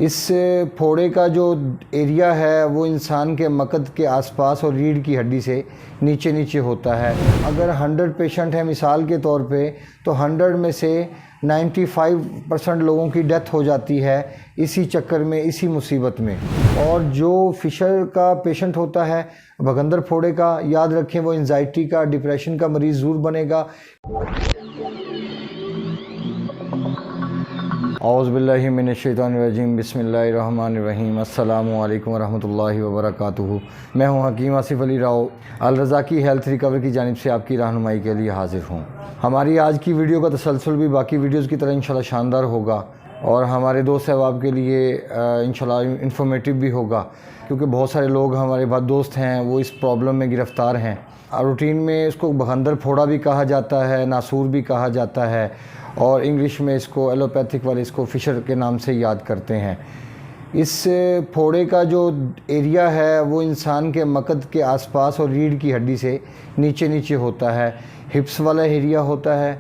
اس پھوڑے کا جو ایریا ہے وہ انسان کے مقد کے آس پاس اور ریڑھ کی ہڈی سے نیچے ہوتا ہے۔ اگر 100 پیشنٹ ہیں مثال کے طور پہ تو 100 میں سے 95% لوگوں کی ڈیتھ ہو جاتی ہے اسی چکر میں، اسی مصیبت میں۔ اور جو فشر کا پیشنٹ ہوتا ہے بھگندر پھوڑے کا، یاد رکھیں وہ انزائٹی کا، ڈپریشن کا مریض ضرور بنے گا۔ اعوذ باللہ من الشیطان الرجیم، بسم اللہ الرحمن الرحیم، السلام علیکم ورحمۃ اللہ وبرکاتہ۔ میں ہوں حکیم آصف علی راؤ، الرزاقی ہیلتھ ریکور کی جانب سے آپ کی رہنمائی کے لیے حاضر ہوں۔ ہماری آج کی ویڈیو کا تسلسل بھی باقی ویڈیوز کی طرح انشاءاللہ شاندار ہوگا اور ہمارے دوست احباب کے لیے انشاءاللہ انفارمیٹیو بھی ہوگا، کیونکہ بہت سارے لوگ ہمارے دوست ہیں وہ اس پرابلم میں گرفتار ہیں۔ روٹین میں اس کو بھگندر پھوڑا بھی کہا جاتا ہے، ناسور بھی کہا جاتا ہے، اور انگلش میں اس کو ایلوپیتھک والے اس کو فشر کے نام سے یاد کرتے ہیں۔ اس پھوڑے کا جو ایریا ہے وہ انسان کے مقد کے آس پاس اور ریڑھ کی ہڈی سے نیچے ہوتا ہے۔ ہپس والا ایریا ہوتا ہے،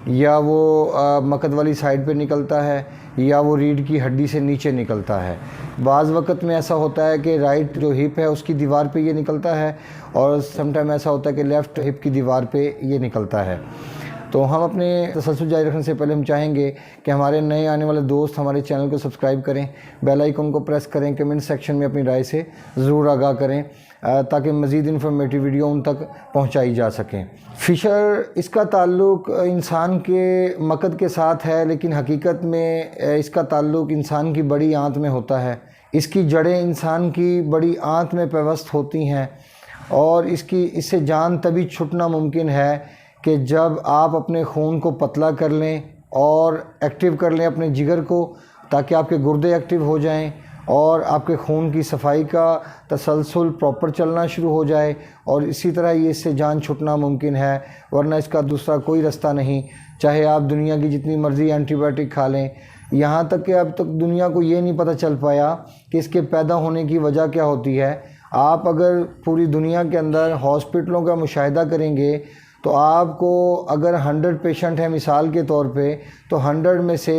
یا وہ مقد والی سائڈ پہ نکلتا ہے، یا وہ ریڑھ کی ہڈی سے نیچے نکلتا ہے۔ بعض وقت میں ایسا ہوتا ہے کہ رائٹ جو ہپ ہے اس کی دیوار پہ یہ نکلتا ہے، اور سم ٹائم ایسا ہوتا ہے کہ لیفٹ ہپ کی دیوار پہ یہ نکلتا ہے۔ تو ہم اپنے تسلسل جاری رکھنے سے پہلے ہم چاہیں گے کہ ہمارے نئے آنے والے دوست ہمارے چینل کو سبسکرائب کریں، بیل آئیکن کو پریس کریں، کمنٹ سیکشن میں اپنی رائے سے ضرور آگاہ کریں تاکہ مزید انفارمیٹیو ویڈیو ان تک پہنچائی جا سکیں۔ فشر اس کا تعلق انسان کے مقد کے ساتھ ہے، لیکن حقیقت میں اس کا تعلق انسان کی بڑی آنت میں ہوتا ہے۔ اس کی جڑیں انسان کی بڑی آنت میں پیوست ہوتی ہیں، اور اس سے جان تبھی چھٹنا ممکن ہے کہ جب آپ اپنے خون کو پتلا کر لیں اور ایکٹیو کر لیں اپنے جگر کو، تاکہ آپ کے گردے ایکٹیو ہو جائیں اور آپ کے خون کی صفائی کا تسلسل پراپر چلنا شروع ہو جائے، اور اسی طرح یہ اس سے جان چھٹنا ممکن ہے، ورنہ اس کا دوسرا کوئی رستہ نہیں۔ چاہے آپ دنیا کی جتنی مرضی اینٹی بائیوٹک کھا لیں، یہاں تک کہ اب تک دنیا کو یہ نہیں پتہ چل پایا کہ اس کے پیدا ہونے کی وجہ کیا ہوتی ہے۔ آپ اگر پوری دنیا کے اندر ہاسپٹلوں کا مشاہدہ کریں گے تو آپ کو اگر 100 پیشنٹ ہیں مثال کے طور پہ تو 100 میں سے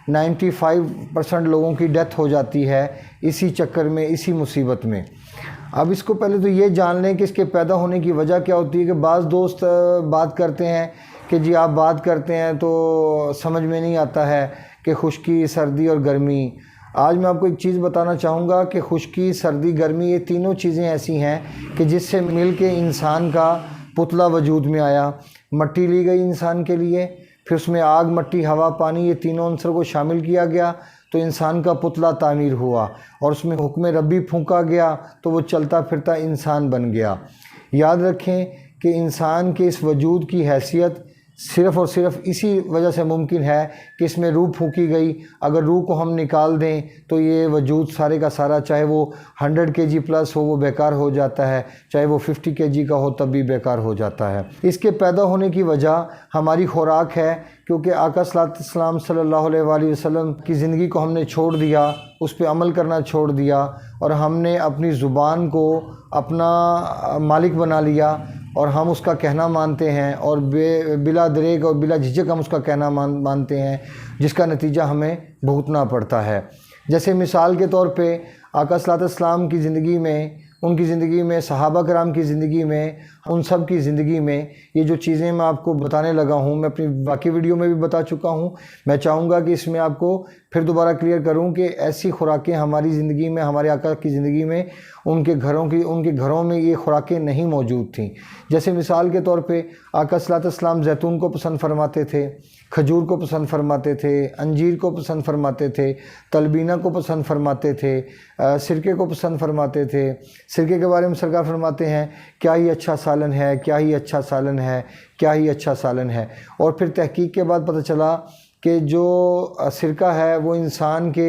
95% لوگوں کی ڈیتھ ہو جاتی ہے اسی چکر میں، اسی مصیبت میں۔ اب اس کو پہلے تو یہ جان لیں کہ اس کے پیدا ہونے کی وجہ کیا ہوتی ہے، کہ بعض دوست بات کرتے ہیں کہ جی آپ بات کرتے ہیں تو سمجھ میں نہیں آتا ہے کہ خشکی، سردی اور گرمی۔ آج میں آپ کو ایک چیز بتانا چاہوں گا کہ خشکی، سردی، گرمی یہ تینوں چیزیں ایسی ہیں کہ جس سے مل کے انسان کا پتلا وجود میں آیا۔ مٹی لی گئی انسان کے لیے، پھر اس میں آگ، مٹی، ہوا، پانی، یہ تینوں عنصر کو شامل کیا گیا تو انسان کا پتلا تعمیر ہوا، اور اس میں حکم ربی پھونکا گیا تو وہ چلتا پھرتا انسان بن گیا۔ یاد رکھیں کہ انسان کے اس وجود کی حیثیت صرف اور صرف اسی وجہ سے ممکن ہے کہ اس میں روح پھونکی گئی۔ اگر روح کو ہم نکال دیں تو یہ وجود سارے کا سارا، چاہے وہ 100 kg پلس ہو وہ بیکار ہو جاتا ہے، چاہے وہ 50 kg کا ہو تب بھی بیکار ہو جاتا ہے۔ اس کے پیدا ہونے کی وجہ ہماری خوراک ہے، کیونکہ آقا صلی اللہ علیہ وآلہ وسلم کی زندگی کو ہم نے چھوڑ دیا، اس پہ عمل کرنا چھوڑ دیا، اور ہم نے اپنی زبان کو اپنا مالک بنا لیا، اور ہم اس کا کہنا مانتے ہیں، اور بلا دریغ اور بلا جھجک ہم اس کا کہنا مانتے ہیں، جس کا نتیجہ ہمیں بھگتنا پڑتا ہے۔ جیسے مثال کے طور پہ آقا صلی اللہ علیہ وسلم کی زندگی میں، ان کی زندگی میں، صحابہ کرام کی زندگی میں، ان سب کی زندگی میں یہ جو چیزیں میں آپ کو بتانے لگا ہوں، میں اپنی باقی ویڈیو میں بھی بتا چکا ہوں، میں چاہوں گا کہ اس میں آپ کو پھر دوبارہ کلیئر کروں کہ ایسی خوراکیں ہماری زندگی میں، ہمارے آقا کی زندگی میں، ان کے گھروں میں یہ خوراکیں نہیں موجود تھیں۔ جیسے مثال کے طور پہ آقا صلی اللہ علیہ وسلم زیتون کو پسند فرماتے تھے، کھجور کو پسند فرماتے تھے، انجیر کو پسند فرماتے تھے، تلبینہ کو پسند فرماتے تھے، سرکے کو پسند فرماتے تھے۔ سرکے کے بارے میں سرکار فرماتے ہیں کیا ہی اچھا سالن ہے، کیا ہی اچھا سالن ہے، کیا ہی اچھا سالن ہے۔ اور پھر تحقیق کے بعد پتہ چلا کہ جو سرکہ ہے وہ انسان کے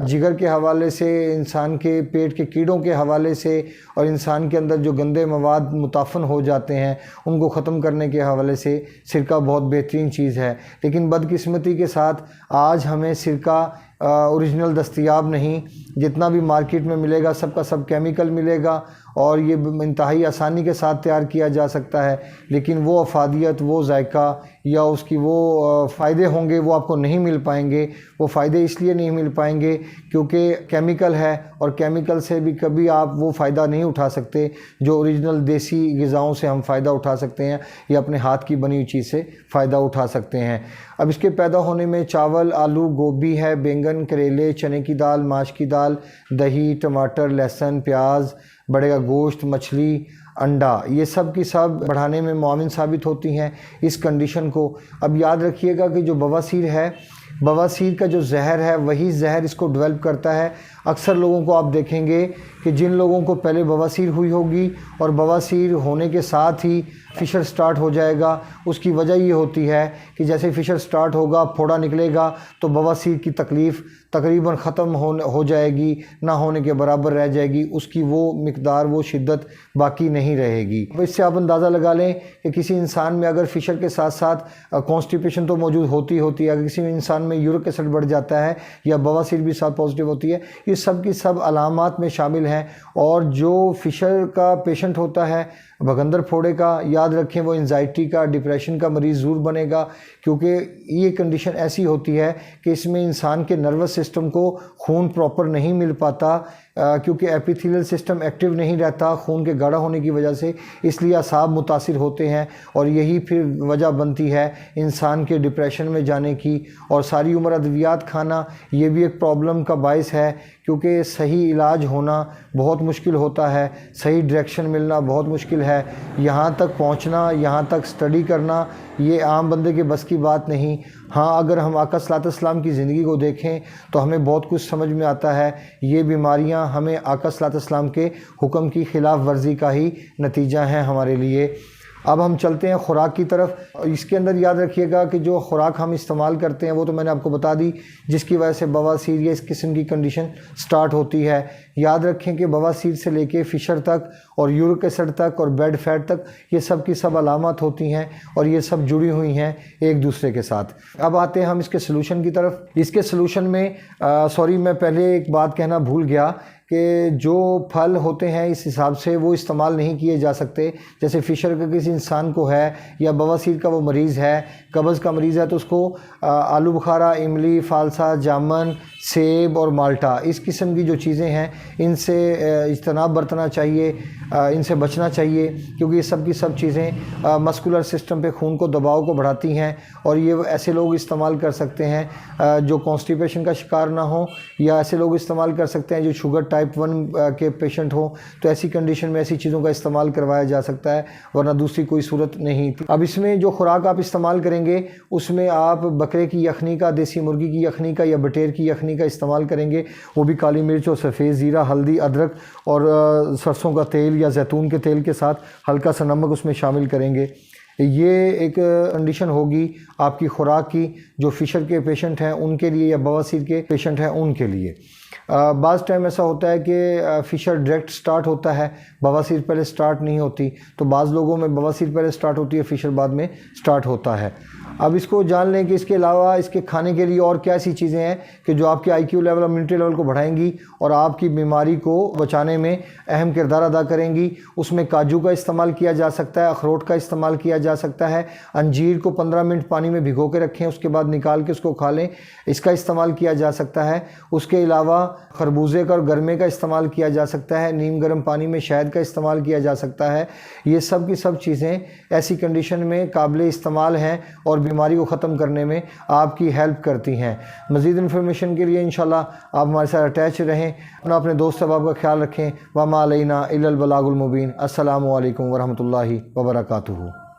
جگر کے حوالے سے، انسان کے پیٹ کے کیڑوں کے حوالے سے، اور انسان کے اندر جو گندے مواد متعفن ہو جاتے ہیں ان کو ختم کرنے کے حوالے سے سرکہ بہت بہترین چیز ہے۔ لیکن بدقسمتی کے ساتھ آج ہمیں سرکہ اوریجنل دستیاب نہیں، جتنا بھی مارکیٹ میں ملے گا سب کا سب کیمیکل ملے گا، اور یہ انتہائی آسانی کے ساتھ تیار کیا جا سکتا ہے، لیکن وہ افادیت، وہ ذائقہ یا اس کی وہ فائدے ہوں گے وہ آپ کو نہیں مل پائیں گے، وہ فائدے اس لیے نہیں مل پائیں گے کیونکہ کیمیکل ہے، اور کیمیکل سے بھی کبھی آپ وہ فائدہ نہیں اٹھا سکتے جو اوریجنل دیسی غذاؤں سے ہم فائدہ اٹھا سکتے ہیں یا اپنے ہاتھ کی بنی ہوئی چیز سے فائدہ اٹھا سکتے ہیں۔ اب اس کے پیدا ہونے میں چاول، آلو، گوبھی ہے، بینگن، کریلے، چنے کی دال، ماش کی دال، دہی، ٹماٹر، لہسن، پیاز، بڑے کا گوشت، مچھلی، انڈا، یہ سب کی سب بڑھانے میں معاون ثابت ہوتی ہیں اس کنڈیشن کو۔ اب یاد رکھیے گا کہ جو بواسیر ہے، بواسیر کا جو زہر ہے وہی زہر اس کو ڈیولپ کرتا ہے۔ اکثر لوگوں کو آپ دیکھیں گے کہ جن لوگوں کو پہلے بواسیر ہوئی ہوگی اور بواسیر ہونے کے ساتھ ہی فشر سٹارٹ ہو جائے گا، اس کی وجہ یہ ہوتی ہے کہ جیسے فشر سٹارٹ ہوگا، پھوڑا نکلے گا تو بواسیر کی تکلیف تقریباً ختم ہو جائے گی، نہ ہونے کے برابر رہ جائے گی، اس کی وہ مقدار، وہ شدت باقی نہیں رہے گی۔ اس سے آپ اندازہ لگا لیں کہ کسی انسان میں اگر فشر کے ساتھ ساتھ کانسٹیپیشن تو موجود ہوتی ہے، اگر کسی انسان میں یورک ایسڈ بڑھ جاتا ہے یا بواسیر بھی ساتھ پازیٹیو ہوتی ہے، یہ سب کی سب علامات میں شامل ہیں۔ اور جو فشر کا پیشنٹ ہوتا ہے، بھگندر پھوڑے کا، یاد رکھیں وہ انزائٹی کا، ڈپریشن کا مریض ضرور بنے گا، کیونکہ یہ کنڈیشن ایسی ہوتی ہے کہ اس میں انسان کے نروس سسٹم کو خون پراپر نہیں مل پاتا، کیونکہ ایپیتھیلیل سسٹم ایکٹیو نہیں رہتا خون کے گاڑھا ہونے کی وجہ سے، اس لیے اعصاب متاثر ہوتے ہیں، اور یہی پھر وجہ بنتی ہے انسان کے ڈپریشن میں جانے کی۔ اور ساری عمر ادویات کھانا یہ بھی ایک پرابلم کا باعث ہے، کیونکہ صحیح علاج ہونا بہت مشکل ہوتا ہے، صحیح ڈائریکشن ملنا بہت مشکل ہے، یہاں تک پہنچنا، یہاں تک سٹڈی کرنا یہ عام بندے کے بس کی بات نہیں۔ ہاں، اگر ہم آقا صلی اللہ علیہ وسلم کی زندگی کو دیکھیں تو ہمیں بہت کچھ سمجھ میں آتا ہے۔ یہ بیماریاں ہمیں آقا صلی اللہ علیہ وسلم کے حکم کی خلاف ورزی کا ہی نتیجہ ہیں ہمارے لیے۔ اب ہم چلتے ہیں خوراک کی طرف۔ اس کے اندر یاد رکھیے گا کہ جو خوراک ہم استعمال کرتے ہیں وہ تو میں نے آپ کو بتا دی، جس کی وجہ سے بواسیر یا اس قسم کی کنڈیشن سٹارٹ ہوتی ہے۔ یاد رکھیں کہ بواسیر سے لے کے فشر تک اور یورک ایسڈ تک اور بیڈ فیٹ تک یہ سب کی سب علامات ہوتی ہیں، اور یہ سب جڑی ہوئی ہیں ایک دوسرے کے ساتھ۔ اب آتے ہیں ہم اس کے سلوشن کی طرف۔ اس کے سلوشن میں میں پہلے ایک بات کہنا بھول گیا کہ جو پھل ہوتے ہیں اس حساب سے وہ استعمال نہیں کیے جا سکتے۔ جیسے فشر کا کسی انسان کو ہے یا بواسیر کا وہ مریض ہے، قبض کا مریض ہے، تو اس کو آلو بخارا، املی، فالسا، جامن، سیب اور مالٹا، اس قسم کی جو چیزیں ہیں ان سے اجتناب برتنا چاہیے، ان سے بچنا چاہیے، کیونکہ یہ سب کی سب چیزیں مسکولر سسٹم پہ خون کو دباؤ کو بڑھاتی ہیں۔ اور یہ ایسے لوگ استعمال کر سکتے ہیں جو کانسٹیپیشن کا شکار نہ ہوں، یا ایسے لوگ استعمال کر سکتے ہیں جو شوگر ٹائپ 1 کے پیشنٹ ہوں، تو ایسی کنڈیشن میں ایسی چیزوں کا استعمال کروایا جا سکتا ہے، ورنہ دوسری کوئی صورت نہیں تھی۔ اب اس میں جو خوراک آپ استعمال کریں گے اس میں آپ بکرے کی یخنی کا، دیسی مرغی کی یخنی کا یا بٹیر کی یخنی کا استعمال کریں گے، وہ بھی کالی مرچ اور سفید زیرہ، ہلدی، ادرک اور سرسوں کا تیل یا زیتون کے تیل کے ساتھ ہلکا سا نمک اس میں شامل کریں گے۔ یہ ایک کنڈیشن ہوگی آپ کی خوراک کی جو فشر کے پیشنٹ ہیں ان کے لیے یا بواسیر کے پیشنٹ ہیں ان کے لیے۔ بعض ٹائم ایسا ہوتا ہے کہ فشر ڈائریکٹ سٹارٹ ہوتا ہے، بواسیر پہلے سٹارٹ نہیں ہوتی، تو بعض لوگوں میں بواسیر پہلے سٹارٹ ہوتی ہے، فشر بعد میں سٹارٹ ہوتا ہے۔ اب اس کو جان لیں کہ اس کے علاوہ اس کے کھانے کے لیے اور کیا ایسی چیزیں ہیں کہ جو آپ کے آئی کیو لیول اور امیونٹی لیول کو بڑھائیں گی اور آپ کی بیماری کو بچانے میں اہم کردار ادا کریں گی۔ اس میں کاجو کا استعمال کیا جا سکتا ہے، اخروٹ کا استعمال کیا جا سکتا ہے، انجیر کو 15 منٹ پانی میں بھگو کے رکھیں، اس کے بعد نکال کے اس کو کھا لیں، اس کا استعمال کیا جا سکتا ہے۔ اس کے علاوہ خربوزے کا اور گرمے کا استعمال کیا جا سکتا ہے، نیم گرم پانی میں شہد کا استعمال کیا جا سکتا ہے۔ یہ سب کی سب چیزیں ایسی کنڈیشن میں قابل استعمال ہیں اور بیماری کو ختم کرنے میں آپ کی ہیلپ کرتی ہیں۔ مزید انفارمیشن کے لیے انشاءاللہ آپ ہمارے ساتھ اٹیچ رہیں، اپنے دوست احباب کا خیال رکھیں۔ وما علینا الا البلاغ المبین۔ السلام علیکم ورحمۃ اللہ وبرکاتہ۔